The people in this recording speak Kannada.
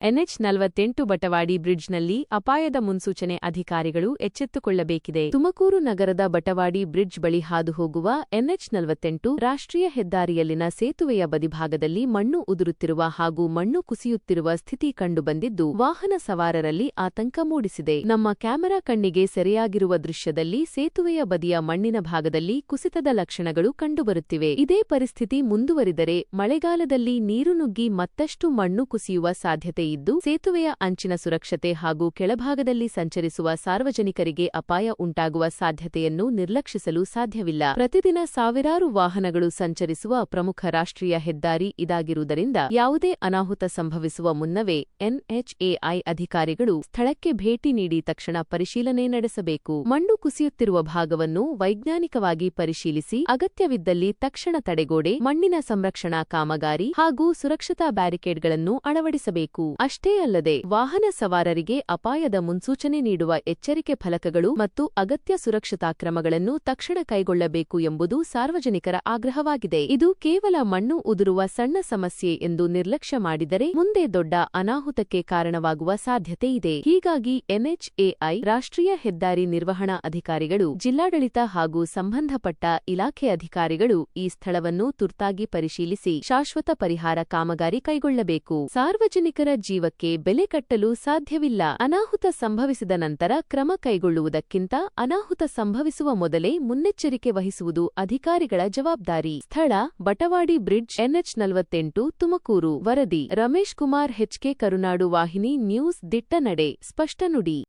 NH-48 ಬಟವಾಡಿ ಬ್ರಿಡ್ಜ್ನಲ್ಲಿ ಅಪಾಯದ ಮುನ್ಸೂಚನೆ ಅಧಿಕಾರಿಗಳು ಎಚ್ಚೆತ್ತುಕೊಳ್ಳಬೇಕಿದೆ. ತುಮಕೂರು ನಗರದ ಬಟವಾಡಿ ಬ್ರಿಡ್ಜ್ ಬಳಿ ಹಾದುಹೋಗುವ NH-48 ರಾಷ್ಟ್ರೀಯ ಹೆದ್ದಾರಿಯಲ್ಲಿನ ಸೇತುವೆಯ ಬದಿಭಾಗದಲ್ಲಿ ಮಣ್ಣು ಉದುರುತ್ತಿರುವ ಹಾಗೂ ಮಣ್ಣು ಕುಸಿಯುತ್ತಿರುವ ಸ್ಥಿತಿ ಕಂಡುಬಂದಿದ್ದು, ವಾಹನ ಸವಾರರಲ್ಲಿ ಆತಂಕ ಮೂಡಿಸಿದೆ. ನಮ್ಮ ಕ್ಯಾಮೆರಾ ಕಣ್ಣಿಗೆ ಸೆರೆಯಾಗಿರುವ ದೃಶ್ಯದಲ್ಲಿ ಸೇತುವೆಯ ಬದಿಯ ಮಣ್ಣಿನ ಭಾಗದಲ್ಲಿ ಕುಸಿತದ ಲಕ್ಷಣಗಳು ಕಂಡುಬರುತ್ತಿವೆ. ಇದೇ ಪರಿಸ್ಥಿತಿ ಮುಂದುವರಿದರೆ ಮಳೆಗಾಲದಲ್ಲಿ ನೀರು ನುಗ್ಗಿ ಮತ್ತಷ್ಟು ಮಣ್ಣು ಕುಸಿಯುವ ಸಾಧ್ಯತೆ ಇದ್ದು, ಸೇತುವೆಯ ಅಂಚಿನ ಸುರಕ್ಷತೆ ಹಾಗೂ ಕೆಳಭಾಗದಲ್ಲಿ ಸಂಚರಿಸುವ ಸಾರ್ವಜನಿಕರಿಗೆ ಅಪಾಯ ಉಂಟಾಗುವ ಸಾಧ್ಯತೆಯನ್ನು ನಿರ್ಲಕ್ಷಿಸಲು ಸಾಧ್ಯವಿಲ್ಲ. ಪ್ರತಿದಿನ ಸಾವಿರಾರು ವಾಹನಗಳು ಸಂಚರಿಸುವ ಪ್ರಮುಖ ರಾಷ್ಟ್ರೀಯ ಹೆದ್ದಾರಿ ಇದಾಗಿರುವುದರಿಂದ ಯಾವುದೇ ಅನಾಹುತ ಸಂಭವಿಸುವ ಮುನ್ನವೇ NHAI ಅಧಿಕಾರಿಗಳು ಸ್ಥಳಕ್ಕೆ ಭೇಟಿ ನೀಡಿ ತಕ್ಷಣ ಪರಿಶೀಲನೆ ನಡೆಸಬೇಕು. ಮಣ್ಣು ಕುಸಿಯುತ್ತಿರುವ ಭಾಗವನ್ನು ವೈಜ್ಞಾನಿಕವಾಗಿ ಪರಿಶೀಲಿಸಿ ಅಗತ್ಯವಿದ್ದಲ್ಲಿ ತಕ್ಷಣ ತಡೆಗೋಡೆ, ಮಣ್ಣಿನ ಸಂರಕ್ಷಣಾ ಕಾಮಗಾರಿ ಹಾಗೂ ಸುರಕ್ಷತಾ ಬ್ಯಾರಿಕೇಡ್ಗಳನ್ನು ಅಳವಡಿಸಬೇಕು. ಅಷ್ಟೇ ಅಲ್ಲದೆ ವಾಹನ ಸವಾರರಿಗೆ ಅಪಾಯದ ಮುನ್ಸೂಚನೆ ನೀಡುವ ಎಚ್ಚರಿಕೆ ಫಲಕಗಳು ಮತ್ತು ಅಗತ್ಯ ಸುರಕ್ಷತಾ ಕ್ರಮಗಳನ್ನು ತಕ್ಷಣ ಕೈಗೊಳ್ಳಬೇಕು ಎಂಬುದು ಸಾರ್ವಜನಿಕರ ಆಗ್ರಹವಾಗಿದೆ. ಇದು ಕೇವಲ ಮಣ್ಣು ಉದುರುವ ಸಣ್ಣ ಸಮಸ್ಯೆ ಎಂದು ನಿರ್ಲಕ್ಷ್ಯ ಮಾಡಿದರೆ ಮುಂದೆ ದೊಡ್ಡ ಅನಾಹುತಕ್ಕೆ ಕಾರಣವಾಗುವ ಸಾಧ್ಯತೆ ಇದೆ. ಹೀಗಾಗಿ NHAI ರಾಷ್ಟ್ರೀಯ ಹೆದ್ದಾರಿ ನಿರ್ವಹಣಾ ಅಧಿಕಾರಿಗಳು, ಜಿಲ್ಲಾಡಳಿತ ಹಾಗೂ ಸಂಬಂಧಪಟ್ಟ ಇಲಾಖೆ ಅಧಿಕಾರಿಗಳು ಈ ಸ್ಥಳವನ್ನು ತುರ್ತಾಗಿ ಪರಿಶೀಲಿಸಿ ಶಾಶ್ವತ ಪರಿಹಾರ ಕಾಮಗಾರಿ ಕೈಗೊಳ್ಳಬೇಕು. ಸಾರ್ವಜನಿಕರ ಜೀವಕ್ಕೆ ಬೆಲೆ ಕಟ್ಟಲು ಸಾಧ್ಯವಿಲ್ಲ. ಅನಾಹುತ ಸಂಭವಿಸಿದ ನಂತರ ಕ್ರಮ ಕೈಗೊಳ್ಳುವುದಕ್ಕಿಂತ ಅನಾಹುತ ಸಂಭವಿಸುವ ಮೊದಲೇ ಮುನ್ನೆಚ್ಚರಿಕೆ ವಹಿಸುವುದು ಅಧಿಕಾರಿಗಳ ಜವಾಬ್ದಾರಿ. ಸ್ಥಳ: ಬಟವಾಡಿ ಬ್ರಿಡ್ಜ್, NH-48, ತುಮಕೂರು. ವರದಿ: ರಮೇಶ್ ಕುಮಾರ್, HK ಕರುನಾಡು ವಾಹಿನಿ ನ್ಯೂಸ್. ದಿಟ್ಟ ನಡೆ, ಸ್ಪಷ್ಟ ನುಡಿ.